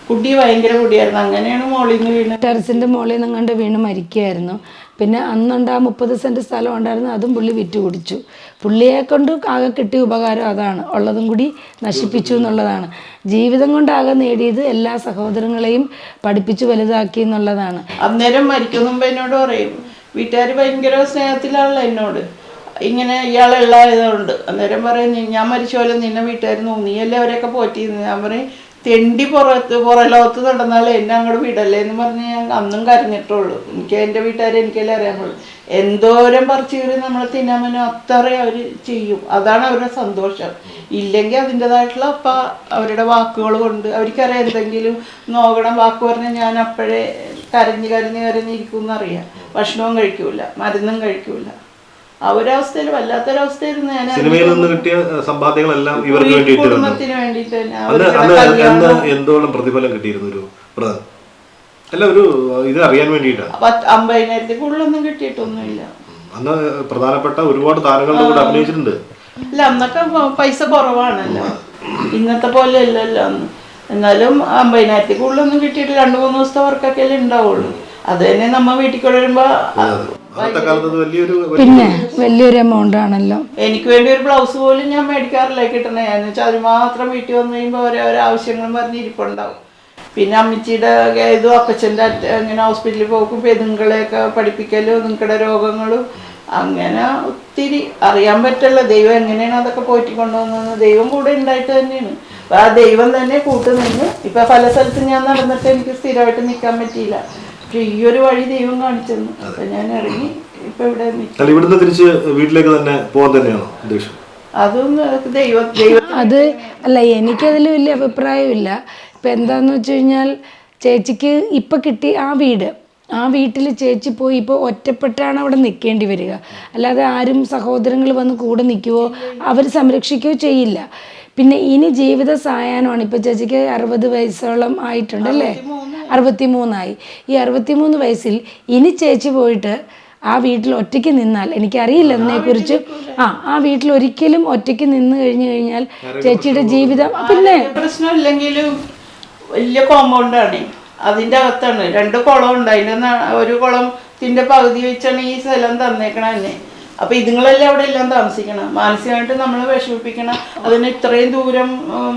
Speaker 4: കുട്ടി ഭയങ്കര കുടിയായിരുന്നു. അങ്ങനെയാണ് മോളിൽ നിന്ന് വീണ്,
Speaker 1: ടെറസിന്റെ മോളിൽ നിന്ന് കണ്ട് വീണ് മരിക്കുകയായിരുന്നു. പിന്നെ അന്നുണ്ട് ആ 30 സെന്റ് സ്ഥലം ഉണ്ടായിരുന്നു, അതും പുള്ളി വിറ്റ് കുടിച്ചു. പുള്ളിയെ കൊണ്ട് ആകെ കിട്ടിയ ഉപകാരം അതാണ്, ഉള്ളതും കൂടി നശിപ്പിച്ചു എന്നുള്ളതാണ്. ജീവിതം കൊണ്ട് ആകെ നേടിയത് എല്ലാ സഹോദരങ്ങളെയും പഠിപ്പിച്ചു വലുതാക്കി എന്നുള്ളതാണ്.
Speaker 4: അന്നേരം മരിക്കുന്ന മുമ്പ് എന്നോട് പറയും, വീട്ടുകാർ ഭയങ്കര സ്നേഹത്തിലാണല്ലോ എന്നോട്, ഇങ്ങനെ ഇയാളുള്ളതുകൊണ്ട്. അന്നേരം പറയും ഞാൻ മരിച്ച പോലെ നിന്നെ വീട്ടുകാർ നീയല്ലേ അവരെയൊക്കെ പോറ്റിയിരുന്നു. ഞാൻ പറയും തെണ്ടി പുറലോകത്ത് നടന്നാലും എന്നെ അങ്ങോട്ട് വിടല്ലേ എന്ന് പറഞ്ഞ് ഞാൻ അന്നും കരഞ്ഞിട്ടുള്ളൂ. എനിക്ക് എൻ്റെ വീട്ടുകാരെ എനിക്കെല്ലാം അറിയാൻ എന്തോരം പറിച്ചു കയറി നമ്മൾ തിന്നാമനോ അത്രയും അവർ ചെയ്യും. അതാണ് അവരുടെ സന്തോഷം. ഇല്ലെങ്കിൽ അതിൻ്റെതായിട്ടുള്ള അവരുടെ വാക്കുകൾ കൊണ്ട് അവർക്കറിയാം എന്തെങ്കിലും നോക്കണം വാക്ക് പറഞ്ഞാൽ ഞാൻ അപ്പോഴേ കരഞ്ഞിരിക്കും എന്നറിയാം. ഭക്ഷണവും കഴിക്കൂല, മരുന്നും കഴിക്കൂല. ആ ഒരവസ്ഥയിൽ വല്ലാത്തൊരവസ്ഥയായിരുന്നു. ഞാൻ
Speaker 3: സമ്പാദ്യങ്ങളെല്ലാം കുടുംബത്തിന്
Speaker 4: വേണ്ടിയിട്ട്
Speaker 3: എന്തോളം പ്രതിഫലം കിട്ടിയിരുന്നു? അല്ല ഒരു ഇത് അറിയാൻ വേണ്ടിയിട്ടാണ്.
Speaker 4: 50,000 കൂടുതലൊന്നും കിട്ടിയിട്ടൊന്നുമില്ല.
Speaker 3: അന്ന് പ്രധാനപ്പെട്ട ഒരുപാട് താരങ്ങളുടെ കൂടെ അഭിനയിച്ചിട്ടുണ്ട്.
Speaker 4: അല്ല അന്നൊക്കെ പൈസ കുറവാണല്ലോ, ഇന്നത്തെ പോലെ അല്ലല്ലോ അന്ന്. എന്നാലും 50,000 കൂടുതലൊന്നും കിട്ടിയിട്ട് 2-3 ദിവസത്തെ വർക്കൊക്കെ അല്ലേ ഉണ്ടാവുള്ളൂ. അത് തന്നെ നമ്മ വീട്ടിൽ കൊണ്ടുവരുമ്പോ
Speaker 1: പിന്നെ വലിയൊരു എമൗണ്ട് ആണല്ലോ.
Speaker 4: എനിക്ക് വേണ്ടി ഒരു ബ്ലൗസ് പോലും ഞാൻ മേടിക്കാറില്ല കിട്ടണേ. എന്ന് വെച്ചാൽ അത് മാത്രം വീട്ടിൽ വന്നു കഴിയുമ്പോൾ ഓരോ ആവശ്യങ്ങളും പറഞ്ഞ് ഇരിപ്പുണ്ടാവും. പിന്നെ അമ്മച്ചിയുടെ ഇതും അപ്പച്ചൻ്റെ ഇങ്ങനെ ഹോസ്പിറ്റലിൽ പോകും, പെതുങ്ങളെയൊക്കെ പഠിപ്പിക്കലും നിങ്ങളുടെ രോഗങ്ങളും അങ്ങനെ ഒത്തിരി അറിയാൻ പറ്റില്ല. ദൈവം എങ്ങനെയാണ് അതൊക്കെ പോറ്റിക്കൊണ്ടുവന്നത്, ദൈവം കൂടെ ഉണ്ടായിട്ട് തന്നെയാണ്. ആ ദൈവം തന്നെ കൂട്ടുനിന്ന് ഇപ്പൊ പല സ്ഥലത്തും ഞാൻ നടന്നിട്ട് എനിക്ക് സ്ഥിരമായിട്ട് നിൽക്കാൻ പറ്റിയില്ല. പക്ഷെ ഈ ഒരു വഴി ദൈവം കാണിച്ചെന്നു. അപ്പൊ ഞാൻ ഇറങ്ങി ഇപ്പൊ ഇവിടെ
Speaker 3: ഇവിടുന്ന് തിരിച്ച് വീട്ടിലേക്ക് തന്നെ പോകാൻ തന്നെയാണോ ഉദ്ദേശം?
Speaker 4: അതൊന്നും
Speaker 1: അത് അല്ല, എനിക്കതിൽ വലിയ അഭിപ്രായമില്ല. ഇപ്പം എന്താണെന്ന് വെച്ച് കഴിഞ്ഞാൽ ചേച്ചിക്ക് ഇപ്പം കിട്ടി ആ വീട്ടിൽ ചേച്ചി പോയി ഇപ്പോൾ ഒറ്റപ്പെട്ടാണ് അവിടെ നിൽക്കേണ്ടി വരിക. അല്ലാതെ ആരും സഹോദരങ്ങൾ വന്ന് കൂടെ നിൽക്കുവോ അവർ സംരക്ഷിക്കുകയോ ചെയ്യില്ല. പിന്നെ ഇനി ജീവിത സായാഹ്നമാണ്. ഇപ്പോൾ ചേച്ചിക്ക് 60 വയസ്സോളം ആയിട്ടുണ്ട് അല്ലേ? 63 ഈ 63 വയസ്സിൽ ഇനി ചേച്ചി പോയിട്ട് ആ വീട്ടിൽ ഒറ്റയ്ക്ക് നിന്നാൽ, എനിക്കറിയില്ല അതിനെക്കുറിച്ച്, ആ വീട്ടിൽ ഒരിക്കലും ഒറ്റയ്ക്ക് നിന്ന് കഴിഞ്ഞാൽ ചേച്ചിയുടെ ജീവിതം പിന്നെ
Speaker 4: പ്രശ്നമില്ലെങ്കിലും വലിയ കോമ്പൗണ്ടാണ്, അതിൻ്റെ അകത്താണ് 2 കുളം ഉണ്ട്. അതിൻ്റെ ഒരു കുളത്തിൻ്റെ പകുതി വെച്ചാണ് ഈ സ്ഥലം തന്നേക്കണ തന്നെ. അപ്പം ഇതുങ്ങളെല്ലാം അവിടെ എല്ലാം താമസിക്കണം. മാനസികമായിട്ട് നമ്മൾ വിഷമിപ്പിക്കണം. അതിന് ഇത്രയും ദൂരം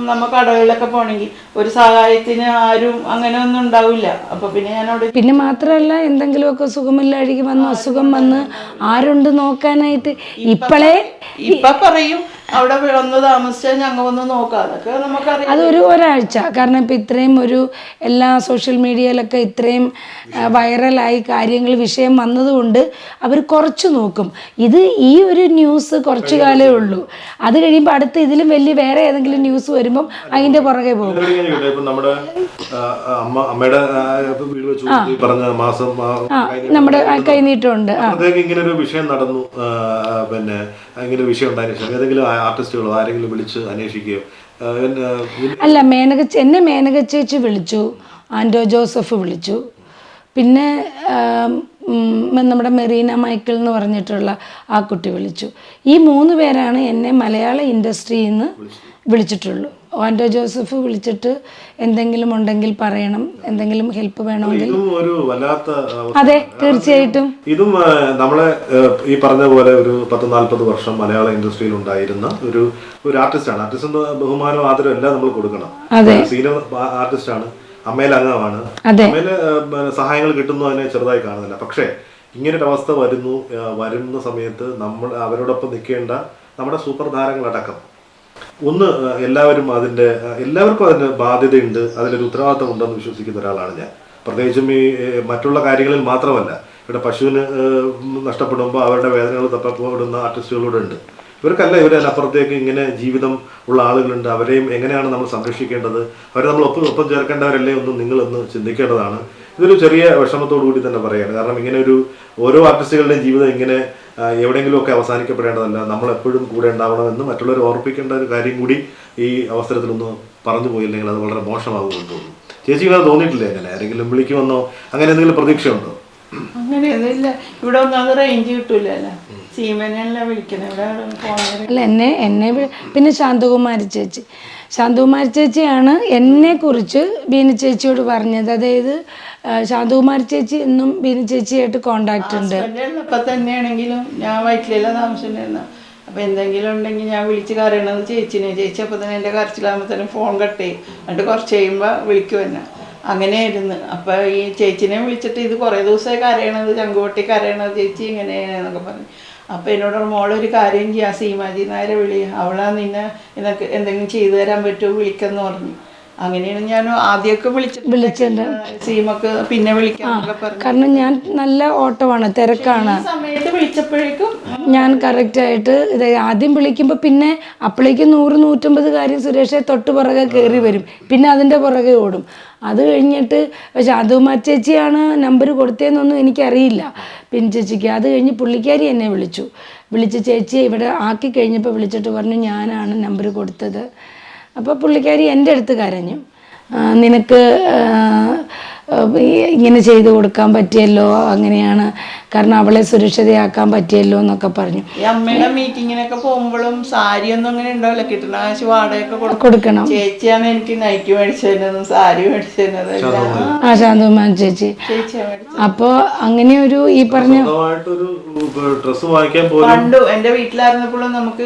Speaker 4: നമ്മൾ കടകളിലൊക്കെ പോകണമെങ്കിൽ ഒരു സഹായത്തിന് ആരും അങ്ങനെ ഒന്നും ഉണ്ടാവില്ല. അപ്പം പിന്നെ ഞാൻ അവിടെ
Speaker 1: പിന്നെ മാത്രമല്ല എന്തെങ്കിലുമൊക്കെ സുഖമില്ലാഴിക്ക് വന്ന് അസുഖം വന്ന് ആരുണ്ട് നോക്കാനായിട്ട്?
Speaker 4: ഇപ്പം പറയും അവിടെ വന്ന് താമസിച്ചാൽ ഞങ്ങൾ വന്ന് നോക്കാം. അതൊക്കെ നമുക്കറിയാം.
Speaker 1: അതൊരു ഒരാഴ്ച. കാരണം ഇപ്പം ഇത്രയും എല്ലാ സോഷ്യൽ മീഡിയയിലൊക്കെ ഇത്രയും വൈറലായി കാര്യങ്ങൾ വിഷയം വന്നതുകൊണ്ട് അവർ കുറച്ച് നോക്കും. ഈ ഒരു ന്യൂസ് കുറച്ചു കാലേ ഉള്ളൂ. അത് കഴിയുമ്പോൾ അടുത്ത് ഇതിലും വലിയ വേറെ ഏതെങ്കിലും ന്യൂസ് വരുമ്പം അതിൻ്റെ പുറകെ പോകും.
Speaker 3: നമ്മുടെ അമ്മയുടെ വീട് വെച്ച് പറഞ്ഞ മാസം
Speaker 1: നമ്മുടെ കൈനീട്ടമുണ്ട്.
Speaker 3: ഇങ്ങനെ ഒരു വിഷയം നടന്നു, പിന്നെ ഇങ്ങനെ വിഷയം ഉണ്ടായതിനു ശേഷം ഏതെങ്കിലും ആർട്ടിസ്റ്റുകളോ ആരെങ്കിലും വിളിച്ച് അന്വേഷിക്കുകയോ?
Speaker 1: അല്ല, എന്നെ മേനക ചേച്ചി വിളിച്ചു, ആൻഡോ ജോസഫ് വിളിച്ചു, പിന്നെ നമ്മുടെ മെറീന മൈക്കിൾ എന്ന് പറഞ്ഞിട്ടുള്ള ആ കുട്ടി വിളിച്ചു. ഈ 3 പേരാണ് എന്നെ മലയാള ഇൻഡസ്ട്രിയിൽ നിന്ന് വിളിച്ചിട്ടുള്ളൂ. ആൻഡോ ജോസഫ് വിളിച്ചിട്ട് എന്തെങ്കിലും ഉണ്ടെങ്കിൽ പറയണം, എന്തെങ്കിലും ഹെൽപ്പ് വേണമെങ്കിൽ.
Speaker 3: ഒരു വല്ലാത്ത,
Speaker 1: അതെ, തീർച്ചയായിട്ടും.
Speaker 3: ഇതും നമ്മളെ ഈ പറഞ്ഞ പോലെ ഒരു 10-40 വർഷം മലയാള ഇൻഡസ്ട്രിയിൽ ഉണ്ടായിരുന്ന ഒരു ആർട്ടിസ്റ്റാണ്. ആർട്ടിസ്റ്റ് ബഹുമാനവും ആദരവും എല്ലാം നമ്മൾ കൊടുക്കണം. സീനിയർ ആർട്ടിസ്റ്റാണ്, അമ്മയിൽ അംഗമാണ്. അമ്മയില് സഹായങ്ങൾ കിട്ടുന്നു, അതിനെ ചെറുതായി കാണുന്നില്ല. പക്ഷേ ഇങ്ങനൊരു അവസ്ഥ വരുന്ന സമയത്ത് നമ്മൾ അവരോടൊപ്പം നിൽക്കേണ്ട നമ്മുടെ സൂപ്പർ താരങ്ങളടക്കം എല്ലാവർക്കും അതിന് ബാധ്യതയുണ്ട്, അതിലൊരു ഉത്തരവാദിത്തം ഉണ്ടെന്ന് വിശ്വസിക്കുന്ന ഒരാളാണ് ഞാൻ. പ്രത്യേകിച്ചും ഈ മറ്റുള്ള കാര്യങ്ങളിൽ മാത്രമല്ല, ഇവിടെ പശുവിന് നഷ്ടപ്പെടുമ്പോൾ അവരുടെ വേദനകൾ തപ്പപ്പെടുന്ന ആർട്ടിസ്റ്റുകളൂടെ ഉണ്ട്. ഇവർക്കല്ല, ഇവരതിനപ്പുറത്തേക്ക് ഇങ്ങനെ ജീവിതം ഉള്ള ആളുകളുണ്ട്. അവരെയും എങ്ങനെയാണ് നമ്മൾ സംരക്ഷിക്കേണ്ടത്, അവരെ നമ്മൾ ഒപ്പം ചേർക്കേണ്ടവരല്ലേ ഒന്നും നിങ്ങളൊന്ന് ചിന്തിക്കേണ്ടതാണ്. ഇതൊരു ചെറിയ വിഷമത്തോടു കൂടി തന്നെ പറയുകയാണ്. കാരണം ഇങ്ങനെ ഓരോ ആർട്ടിസ്റ്റുകളുടെയും ജീവിതം ഇങ്ങനെ എവിടെയെങ്കിലുമൊക്കെ അവസാനിക്കപ്പെടേണ്ടതല്ല, നമ്മളെപ്പോഴും കൂടെ ഉണ്ടാവണമെന്ന് മറ്റുള്ളവർ ഓർപ്പിക്കേണ്ട ഒരു കാര്യം കൂടി ഈ അവസരത്തിലൊന്ന് പറഞ്ഞു പോയില്ലെങ്കിൽ അത് വളരെ മോശമാകുമെന്ന് തോന്നുന്നു. ചേച്ചിക്ക് അത് തോന്നിയിട്ടില്ലേ? അങ്ങനെ ആരെങ്കിലും വിളിക്കുമെന്നോ അങ്ങനെ എന്തെങ്കിലും പ്രതീക്ഷയുണ്ടോ?
Speaker 4: അങ്ങനെയൊന്നുമില്ല. ഇവിടെ ഒന്നാമത് റേഞ്ച് കിട്ടൂലല്ലോ, സീമനല്ല വിളിക്കുന്നത് ഇവിടെ.
Speaker 1: അല്ല, എന്നെ പിന്നെ ശാന്തകുമാരി ചേച്ചിയാണ് എന്നെക്കുറിച്ച് ബീന ചേച്ചിയോട് പറഞ്ഞത്. അതായത് ശാന്തകുമാരി ചേച്ചി എന്നും ബീന ചേച്ചിയായിട്ട് കോണ്ടാക്ട് ഉണ്ട്.
Speaker 4: ഇപ്പം തന്നെയാണെങ്കിലും ഞാൻ വയറ്റിലെല്ലാം താമസിച്ചിരുന്ന, അപ്പോൾ എന്തെങ്കിലും ഉണ്ടെങ്കിൽ ഞാൻ വിളിച്ച് കരയണത് ചേച്ചിനെ. ചേച്ചി അപ്പോൾ തന്നെ എൻ്റെ കരച്ചിലാകുമ്പോൾ തന്നെ ഫോൺ കട്ട് ചെയ്യും. എന്നിട്ട് കുറച്ച് കഴിയുമ്പോൾ വിളിക്കും എന്നെ. അങ്ങനെയായിരുന്നു. അപ്പോൾ ഈ ചേച്ചിനെ വിളിച്ചിട്ട് ഇത് കുറേ ദിവസമായി കരയണത്, ചങ്കുപൊട്ടി കരയണത്, ചേച്ചി ഇങ്ങനെയാണെന്നൊക്കെ പറഞ്ഞു. അപ്പോൾ എന്നോട് മോളൊരു കാര്യം ചെയ്യാം, സീമാജി നായരെ വിളി, അവളാ നിന്നെ നിനക്ക് എന്തെങ്കിലും ചെയ്തു തരാൻ പറ്റുമോ വിളിക്കെന്ന് പറഞ്ഞു. അങ്ങനെയാണ് ഞാൻ ആദ്യമൊക്കെ വിളിച്ചിട്ടുണ്ട്. സീമക്ക് പിന്നെ വിളിക്കാന്നൊക്കെ പറഞ്ഞു.
Speaker 1: കാരണം ഞാൻ നല്ല ഓട്ടമാണ്, തിരക്കാണ്.
Speaker 4: സമയത്ത് വിളിച്ചപ്പോഴേക്കും
Speaker 1: ഞാൻ കറക്റ്റായിട്ട് ഇത് ആദ്യം വിളിക്കുമ്പോൾ പിന്നെ അപ്പോഴേക്കും 100-150 കാര്യം സുരേഷെ തൊട്ട് പുറകെ കയറി വരും. പിന്നെ അതിൻ്റെ പുറകെ ഓടും. അത് കഴിഞ്ഞിട്ട് ശാന്തകുമാരി ചേച്ചിയാണ് നമ്പർ കൊടുത്തതെന്നൊന്നും എനിക്കറിയില്ല പിൻ ചേച്ചിക്ക്. അത് കഴിഞ്ഞ് പുള്ളിക്കാരി എന്നെ വിളിച്ച് ചേച്ചിയെ ഇവിടെ ആക്കി കഴിഞ്ഞപ്പോൾ വിളിച്ചിട്ട് പറഞ്ഞു ഞാനാണ് നമ്പർ കൊടുത്തത്. അപ്പോൾ പുള്ളിക്കാരി എൻ്റെ അടുത്ത് കരഞ്ഞു, നിനക്ക് ഇങ്ങനെ ചെയ്തു കൊടുക്കാൻ പറ്റിയല്ലോ, അങ്ങനെയാണ്, കാരണം അവളെ സുരക്ഷിതയാക്കാൻ പറ്റിയല്ലോ എന്നൊക്കെ പറഞ്ഞു.
Speaker 4: ഈ അമ്മയുടെ മീറ്റിങ്ങിനൊക്കെ പോകുമ്പോഴും സാരി ഒന്നും അങ്ങനെ ഉണ്ടാവില്ല, കിട്ടുന്ന കാശ് വാടകയൊക്കെ കൊടുക്കണം. ചേച്ചിയാണ് എനിക്ക് നൈറ്റ് മേടിച്ചു തരുന്നതും സാരി മേടിച്ചു തരുന്നതും.
Speaker 1: ശാന്തകുമാരി ചേച്ചി. അപ്പോൾ അങ്ങനെ ഒരു ഈ പറഞ്ഞ
Speaker 4: പണ്ടു എൻ്റെ വീട്ടിലായിരുന്നപ്പോഴും നമുക്ക്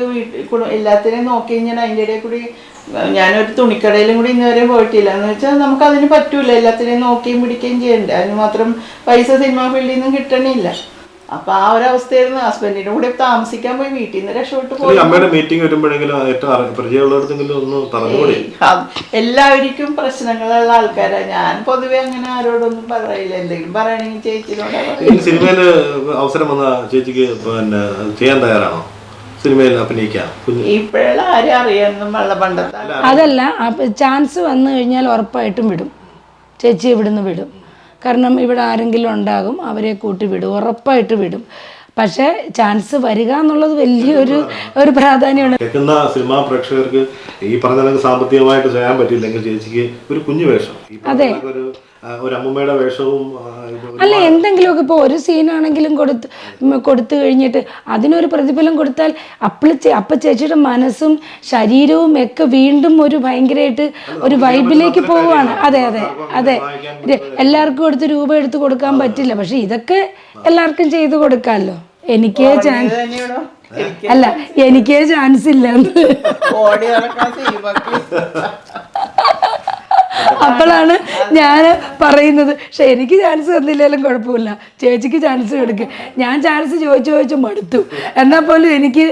Speaker 4: എല്ലാത്തിനെയും നോക്കി കഴിഞ്ഞാൽ അതിൻ്റെ ഇടയിൽ കൂടി ഞാനൊരു തുണിക്കടയിലും കൂടി ഇന്നുവരെ പോയിട്ടില്ല. എന്ന് വെച്ചാൽ നമുക്ക് അതിന് പറ്റൂല, എല്ലാത്തിനെയും നോക്കുകയും പിടിക്കുകയും ചെയ്യണ്ടേ, അതിന് മാത്രം പൈസ സിനിമ ഫീൽഡിൽ നിന്നും കിട്ടണില്ല. അപ്പൊ ആ ഒരു അവസ്ഥയായിരുന്നു. ഹസ്ബൻഡിന്റെ കൂടെ താമസിക്കാൻ പോയി വീട്ടിൽ നിന്ന് രക്ഷപ്പെട്ടു പോയി. എല്ലാവർക്കും പ്രശ്നങ്ങളുള്ള ആൾക്കാരാണ്. ഞാൻ പൊതുവെ അങ്ങനെ ആരോടൊന്നും പറയില്ല, എന്തെങ്കിലും പറയണെങ്കിൽ ചേച്ചിനോട്.
Speaker 3: സിനിമയില് അവസരം വന്ന ചേച്ചിക്ക് പിന്നെ ചെയ്യാൻ തയ്യാറാണോ? സിനിമയിൽ അഭിനയിക്കാം?
Speaker 4: ഇപ്പോഴുള്ള ആരും അറിയാനും പണ്ടത്തെ
Speaker 1: അതല്ല, ചാൻസ് വന്നു കഴിഞ്ഞാൽ ഉറപ്പായിട്ടും വിടും, ചേച്ചി ഇവിടുന്ന് വിടും. കാരണം ഇവിടെ ആരെങ്കിലും ഉണ്ടാകും, അവരെ കൂട്ടി വിടും, ഉറപ്പായിട്ട് വിടും. പക്ഷേ ചാൻസ് വരിക എന്നുള്ളത് വലിയൊരു പ്രാധാന്യമാണ്.
Speaker 3: കേൾക്കുന്ന സിനിമാ പ്രേക്ഷകർക്ക് ഈ പറഞ്ഞ സാമ്പത്തികമായിട്ട് ചെയ്യാൻ പറ്റില്ലെങ്കിൽ ചേച്ചിക്ക് ഒരു കുഞ്ഞു വേഷം, ഈ പറഞ്ഞ ഒരു അമ്മൂമ്മയുടെ വേഷവും
Speaker 1: അല്ല, എന്തെങ്കിലുമൊക്കെ ഇപ്പോൾ ഒരു സീനാണെങ്കിലും കൊടുത്തു കഴിഞ്ഞിട്ട് അതിനൊരു പ്രതിഫലം കൊടുത്താൽ അപ്പം ചേച്ചിയുടെ മനസ്സും ശരീരവും ഒക്കെ വീണ്ടും ഒരു ഭയങ്കരമായിട്ട് ഒരു വൈബിലേക്ക് പോവുകയാണ്. അതെ അതെ അതെ, എല്ലാവർക്കും രൂപ എടുത്ത് കൊടുക്കാൻ പറ്റില്ല, പക്ഷെ ഇതൊക്കെ എല്ലാവർക്കും ചെയ്തു കൊടുക്കാമല്ലോ. എനിക്കേ ചാൻസ് അല്ല, എനിക്കേ ചാൻസ് ഇല്ല. അപ്പോഴാണ് ഞാൻ പറയുന്നത്, പക്ഷെ എനിക്ക് ചാൻസ് തന്നില്ലെങ്കിലും കുഴപ്പമില്ല, ചേച്ചിക്ക് ചാൻസ് കൊടുക്കുക. ഞാൻ ചാൻസ് ചോദിച്ചു മടുത്തു. എന്നാൽ പോലും എനിക്ക്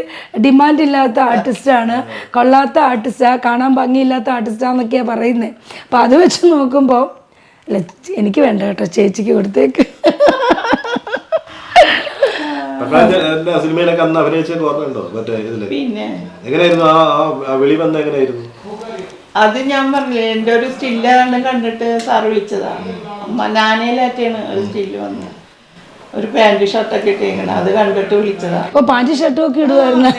Speaker 1: ഡിമാൻഡ് ഇല്ലാത്ത ആർട്ടിസ്റ്റാണ്, കൊള്ളാത്ത ആർട്ടിസ്റ്റാണ്, കാണാൻ ഭംഗിയില്ലാത്ത ആർട്ടിസ്റ്റാന്നൊക്കെയാണ് പറയുന്നത്. അപ്പം അത് വെച്ച് നോക്കുമ്പോൾ അല്ല, എനിക്ക് വേണ്ട കേട്ടോ, ചേച്ചിക്ക് കൊടുത്തേക്ക്.
Speaker 3: സിനിമയിലൊക്കെ അന്ന് അഭിനയിച്ചൊക്കെ ഓർമ്മയുണ്ടോ? മറ്റേ ഇതില്
Speaker 4: പിന്നെ
Speaker 3: എങ്ങനെയായിരുന്നു ആ വെളിവന്ന് എങ്ങനെയായിരുന്നു?
Speaker 4: അത് ഞാൻ പറഞ്ഞില്ലേ, എൻ്റെ ഒരു സ്റ്റില്ലാണ് കണ്ടിട്ട് സാറ് വിളിച്ചതാണ്. നാനയിലാറ്റാണ് ഒരു സ്റ്റില്ല് വന്നത്, ഒരു പാൻറ് ഷർട്ടൊക്കെ ഇട്ടേക്കണം, അത് കണ്ടിട്ട് വിളിച്ചതാണ്.
Speaker 1: അപ്പോൾ പാൻറ് ഷർട്ടും ഒക്കെ ഇടുമായിരുന്നു.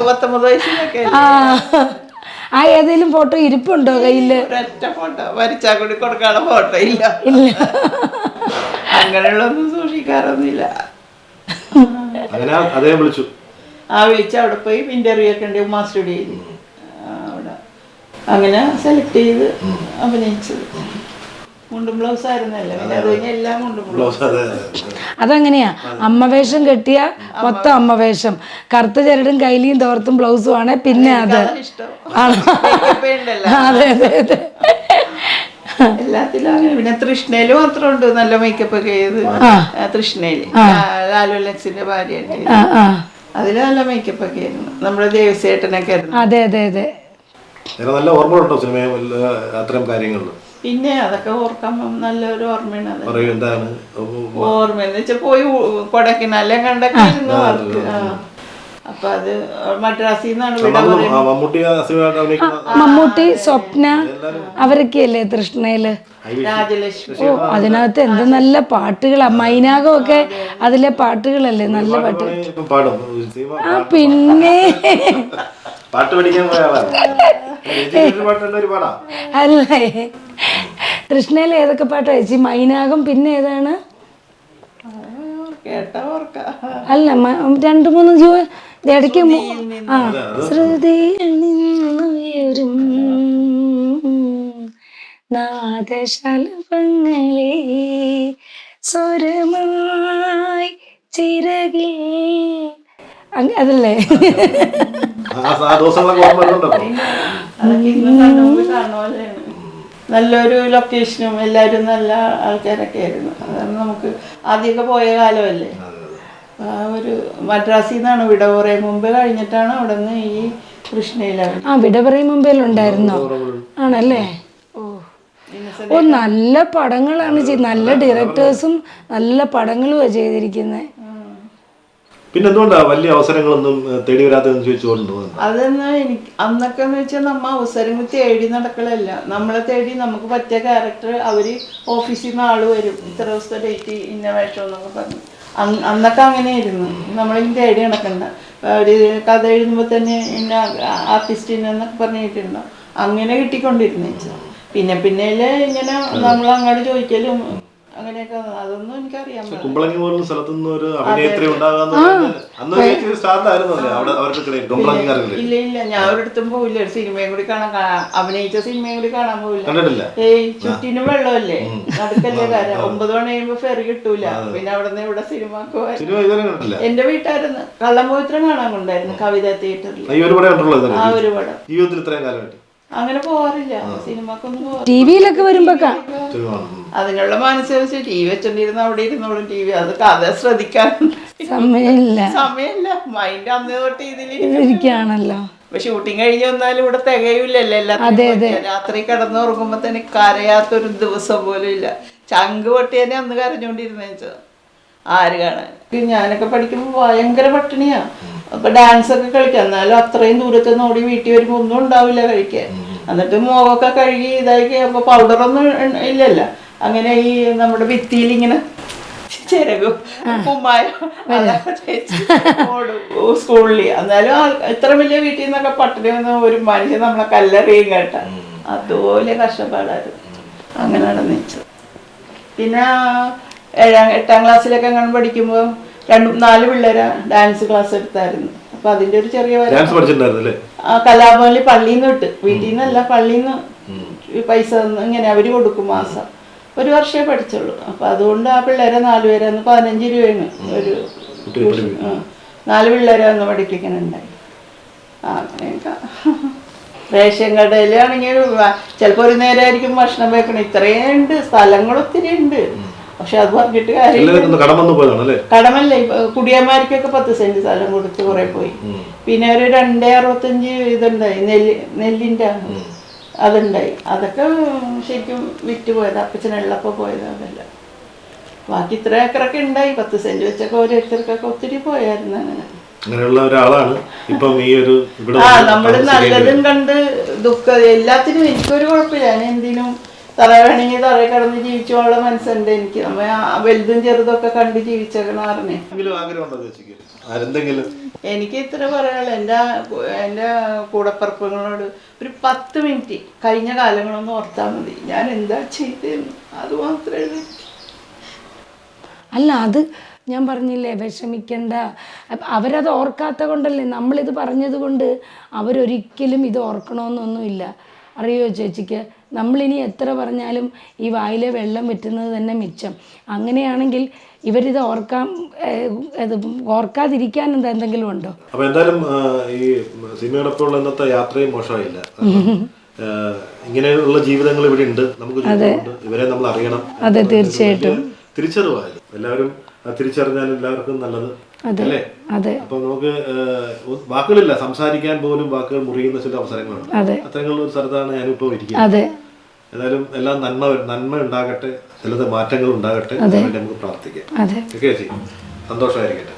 Speaker 4: 19 വയസ്സിലൊക്കെ.
Speaker 1: ആ ഏതെങ്കിലും ഫോട്ടോ ഇരിപ്പുണ്ടോ കയ്യില്?
Speaker 4: ഒരൊറ്റ ഫോട്ടോ വരച്ചാൽ കൂടി കൊടുക്കാനുള്ള ഫോട്ടോ ഇല്ല. അങ്ങനെയുള്ളൊന്നും സൂക്ഷിക്കാറൊന്നുമില്ല. വിളിച്ച് അവിടെ പോയി ഇന്റർവ്യൂ ഒക്കെ ഉണ്ട് ഉമാ സ്റ്റുഡിയോയിൽ. അവിടെ അങ്ങനെ സെലക്ട് ചെയ്ത് അഭിനയിച്ചത്. മുണ്ടും ബ്ലൗസ് ആയിരുന്നല്ലേ, പിന്നെ അത് കഴിഞ്ഞ എല്ലാം മുണ്ടും ബ്ലൗസ്.
Speaker 1: അതങ്ങനെയാ, അമ്മവേഷം കെട്ടിയ മൊത്തം അമ്മവേഷം, കറുത്ത ചരടും കൈലിയും തോർത്തും ബ്ലൗസും ആണ്. പിന്നെ അത്
Speaker 4: ഇഷ്ടം.
Speaker 1: അതെ അതെ അതെ,
Speaker 4: എല്ലാത്തിലും അങ്ങനെ. പിന്നെ തൃഷ്ണയില് മാത്രമുണ്ട് നല്ല മേക്കപ്പ് ഒക്കെ ചെയ്ത്. തൃഷ്ണയില് ലാലു ലക്സിന്റെ ഭാര്യയായിട്ട് അതില് നല്ല മേക്കപ്പ് ഒക്കെ ആയിരുന്നു. നമ്മുടെ ദേവസ്വേട്ടനൊക്കെ ആയിരുന്നു.
Speaker 1: അതെ അതെ അതെ,
Speaker 3: നല്ല ഓർമ്മയുണ്ടോ സിനിമ അത്തരം കാര്യങ്ങളിൽ?
Speaker 4: പിന്നെ അതൊക്കെ ഓർക്കുമ്പോ നല്ലൊരു ഓർമ്മയാണ്. അത് ഓർമ്മയെന്ന് വെച്ചാൽ പോയി കൊടൈക്കനാലിലെ കണ്ടൊക്കെ ഇരുന്നു വർക്ക്. അപ്പൊ അത് മദ്രാസിൽ നിന്നാണ് വിട പറയുന്നത്.
Speaker 1: മമ്മൂട്ടി, സ്വപ്ന അവരൊക്കെയല്ലേ തൃഷ്ണയില്?
Speaker 4: രാജലക്ഷ്മി.
Speaker 1: ഓ, അതിനകത്ത് എന്ത് നല്ല പാട്ടുകളാ. മൈനാകമൊക്കെ അതിലെ പാട്ടുകളല്ലേ, നല്ല പാട്ട്. ആ പിന്നെ
Speaker 3: പാട്ട് പഠിക്കാൻ
Speaker 1: അല്ലേ, തൃഷ്ണയിൽ ഏതൊക്കെ പാട്ടാ ചേച്ചി? മൈനാകം, പിന്നെ ഏതാണ്? അല്ല, 2-3 ഇടയ്ക്ക് ശ്രുതിയിൽ നിന്നുയരും നാദശലഭങ്ങളെ സ്വരമായി ചിറകിൽ, അതല്ലേ?
Speaker 4: നല്ലൊരു ലൊക്കേഷനും എല്ലാവരും നല്ല ആൾക്കാരൊക്കെ ആയിരുന്നു. അതാണ് നമുക്ക് ആദ്യമൊക്കെ പോയ കാലമല്ലേ. ഒരു മദ്രാസിൽ നിന്നാണ് വിട പറയും മുമ്പ് കഴിഞ്ഞിട്ടാണ് അവിടെ നിന്ന് ഈ കൃഷ്ണയിലാണ്.
Speaker 1: വിട പറയും മുമ്പേലുണ്ടായിരുന്നോ? ആണല്ലേ? ഓ, നല്ല പടങ്ങളാണ് നല്ല ഡയറക്ടേഴ്സും നല്ല പടങ്ങളുമാണ് ചെയ്തിരിക്കുന്നത്.
Speaker 3: പിന്നെ എന്തുകൊണ്ടാ വലിയ അവസരങ്ങളൊന്നും തേടി വരാത്തതെന്ന് ചോദിച്ചോണ്ടോ?
Speaker 4: അതെന്നാ എനിക്ക് അന്നൊക്കെ എന്ന് വെച്ചാൽ നമ്മ അവസരങ്ങൾ തേടി നടക്കലല്ല, നമ്മളെ തേടി നമുക്ക് പറ്റിയ ക്യാരക്ടർ അവര് ഓഫീസിൽ നിന്ന് ആള് വരും, ഇത്ര ദിവസത്തെ ഡേറ്റ് ഇന്ന വേഷം എന്നൊക്കെ പറഞ്ഞു. അന്നൊക്കെ അങ്ങനെയായിരുന്നു, നമ്മളിങ്ങനെ തേടി നടക്കണ്ട. ഒരു കഥ എഴുതുമ്പോൾ തന്നെ ഇന്ന ആർട്ടിസ്റ്റിനെന്നൊക്കെ പറഞ്ഞിട്ടുണ്ടോ, അങ്ങനെ കിട്ടിക്കൊണ്ടിരുന്നു. പിന്നെ ഇങ്ങനെ നമ്മൾ അങ്ങോട്ട് ചോദിക്കലും അങ്ങനെയൊക്കെ, അതൊന്നും എനിക്കറിയാൻ പറ്റില്ല.
Speaker 3: കുമ്പളങ്ങി പോലുള്ള സ്ഥലത്തുനിന്ന് ഒരു അഭിനേത്രി
Speaker 4: ഇല്ല, ഞാൻ ഒരിടത്തും പോവില്ല. ഒരു സിനിമയും കൂടി കാണാൻ, അഭിനയിച്ച സിനിമയും കൂടി കാണാൻ പോവില്ല. ചുറ്റിനും വെള്ളമല്ലേ, നടുക്കല്ലേ കാര്യം. 9 മണി കഴിയുമ്പോ ഫെറി കിട്ടൂല. പിന്നെ അവിടെ നിന്ന് ഇവിടെ സിനിമക്ക് പോയി. എന്റെ വീട്ടുകാരെന്ന് കള്ളംപോയിത്രം കാണാൻ കൊണ്ടായിരുന്നു കവിതാ തിയേറ്ററിൽ. ആ ഒരു പടം അങ്ങനെ പോവാറില്ല, സിനിമക്കൊന്നും പോവാറില്ല.
Speaker 1: ടിവിയിലൊക്കെ വരുമ്പോ
Speaker 4: അതിനുള്ള മനസ്സരിച്ച് ടി വി വെച്ചോണ്ടിരുന്ന അവിടെ ഇരുന്നോളും ടി വി. അത് കഥ ശ്രദ്ധിക്കാൻ സമയമില്ല. മൈൻഡ് അന്ന് തൊട്ട് ഇതിലിരിക്കുകയാണല്ലോ. ഇപ്പൊ ഷൂട്ടിങ് കഴിഞ്ഞ് വന്നാലും ഇവിടെ തികയൂലല്ലോ എല്ലാത്തിനും. രാത്രി കിടന്നുറങ്ങുമ്പോ തന്നെ കരയാത്തൊരു ദിവസം പോലും ഇല്ല. ചങ്ക് പൊട്ടിയന്നെ അന്ന് കരഞ്ഞോണ്ടിരുന്ന ആര് കാണാൻ. ഞാനൊക്കെ പഠിക്കുമ്പോ ഭയങ്കര പട്ടിണിയാ. അപ്പൊ ഡാൻസ് ഒക്കെ കളിക്കാം, എന്നാലും അത്രയും ദൂരത്ത് നിന്ന് ഓടി വീട്ടിൽ വരുമ്പോ ഒന്നും ഉണ്ടാവില്ല കഴിക്കാൻ. എന്നിട്ട് മുഖമൊക്കെ കഴുകി ഇതാക്കി, അപ്പൊ പൗഡറൊന്നും ഇല്ലല്ലോ. അങ്ങനെ ഈ നമ്മുടെ ഭിത്തിയിൽ ഇങ്ങനെ ചിരകും കുമ്മായം അതൊക്കെ തേച്ച് ഓടും സ്കൂളിൽ. എന്നാലും ഇത്ര വലിയ വീട്ടിൽ നിന്നൊക്കെ പട്ടിണി വന്ന ഒരു മനുഷ്യൻ നമ്മളെ കല്ലെറിയും കേട്ട അതുപോലെ കഷ്ടപ്പാടായിരുന്നു. അങ്ങനെ നടന്നിച്ചത്. പിന്നെ 8ാം ക്ലാസ്സിലൊക്കെ അങ്ങനെ പഠിക്കുമ്പോൾ 2-4 പിള്ളേരെ ഡാൻസ് ക്ലാസ് എടുത്തായിരുന്നു. അപ്പൊ അതിന്റെ ഒരു ചെറിയ കലാഭവനിൽ പള്ളിയിൽ നിന്ന് വിട്ട്, വീട്ടിൽ നിന്നല്ല പള്ളിയിൽ നിന്ന് പൈസ ഇങ്ങനെ അവര് കൊടുക്കും മാസം. 1 വർഷമേ പഠിച്ചുള്ളൂ. അപ്പൊ അതുകൊണ്ട് ആ പിള്ളേരെ 4 പേരെ 15 രൂപയാണ് ഒരു 4 പിള്ളേരെ ഒന്ന് പഠിപ്പിക്കാനുണ്ടായി. അങ്ങനെയൊക്കെ റേഷൻ കടയിലാണെങ്കിൽ ചിലപ്പോൾ ഒരു നേരമായിരിക്കും ഭക്ഷണം വെക്കണം. ഇത്രയും ഉണ്ട്, സ്ഥലങ്ങൾ ഒത്തിരി ഉണ്ട്. പക്ഷെ അത് പറഞ്ഞിട്ട് കാര്യമില്ല. കടമല്ല, കുടിയന്മാർക്കൊക്കെ 10 സെന്റ് സ്ഥലം കൊടുത്ത് കുറെ പോയി. പിന്നെ ഒരു 2.65 ഇതുണ്ടായി, നെല്ലിന്റെ അതുണ്ടായി. അതൊക്കെ ശരിക്കും വിറ്റ് പോയത്, അപ്പച്ചനുള്ളപ്പോൾ പോയത് അതല്ല. ബാക്കി ഇത്ര ഏക്കറൊക്കെ ഉണ്ടായി. 10 സെന്റ് വെച്ചൊക്കെ ഓരോരുത്തർക്കൊക്കെ ഒത്തിരി പോയായിരുന്നു.
Speaker 3: അങ്ങനെയുള്ള ഒരാളാണ് ഇപ്പം ഈ ഒരു
Speaker 4: നമ്മള് നല്ലതും കണ്ട് ദുഃഖം എല്ലാത്തിനും എനിക്കൊരു കുഴപ്പമില്ല. ഞാൻ എന്തിനും തറ വേണമെങ്കിൽ തറയിൽ കിടന്ന് ജീവിച്ചോളാം മനസ്സുണ്ട് എനിക്ക്. നമ്മ വലുതും ചെറുതൊക്കെ കണ്ട് ജീവിച്ചേക്കണ പറഞ്ഞേ. എനിക്ക് ഇത്ര പറയാനുള്ള എൻ്റെ കൂടപ്പറപ്പുകളോട് ഒരു 10 മിനിറ്റ് കഴിഞ്ഞ കാലങ്ങളൊന്നും ഓർത്താൽ മതി. ഞാൻ എന്താ ചെയ്തതെന്ന് അത് മാത്രമേ.
Speaker 1: അല്ല, അത് ഞാൻ പറഞ്ഞില്ലേ, വിഷമിക്കണ്ട. അവരത് ഓർക്കാത്ത കൊണ്ടല്ലേ, നമ്മളിത് പറഞ്ഞത് കൊണ്ട് അവരൊരിക്കലും ഇത് ഓർക്കണമെന്നൊന്നുമില്ല. അറിയോ ചേച്ചിക്ക്, നമ്മളിനി എത്ര പറഞ്ഞാലും ഈ വായിലെ വെള്ളം വെറ്റുന്നത് തന്നെ മിച്ചം. അങ്ങനെയാണെങ്കിൽ ഇവരിത് ഓർക്കാതിരിക്കാൻ എന്തെങ്കിലും ഉണ്ടോ?
Speaker 3: അപ്പൊ എന്തായാലും ഈ സിനിമയോടൊപ്പമുള്ള ഇന്നത്തെ യാത്രയും മോശമായില്ല. ഇങ്ങനെയുള്ള ജീവിതങ്ങൾ ഇവിടെ ഉണ്ട്, നമുക്ക് ഇവരെ നമ്മൾ അറിയണം.
Speaker 1: അതെ, തീർച്ചയായിട്ടും
Speaker 3: തിരിച്ചറിവായാലും എല്ലാവരും തിരിച്ചറിഞ്ഞാലും എല്ലാവർക്കും നല്ലത് അല്ലേ? അപ്പൊ നമുക്ക് വാക്കുകളില്ല, സംസാരിക്കാൻ പോലും വാക്കുകൾ മുറിയുന്ന ചില അവസരങ്ങളുണ്ട്. അത്തരത്തിലുള്ള ഒരു സ്ഥലത്താണ് ഞാനിപ്പോ ഇരിക്കുന്നത്. ഏതായാലും എല്ലാം നന്മ ഉണ്ടാകട്ടെ, ചിലത് മാറ്റങ്ങൾ ഉണ്ടാകട്ടെ, നമുക്ക് പ്രാർത്ഥിക്കാം. ഓക്കെ ചേച്ചി, സന്തോഷമായിരിക്കട്ടെ.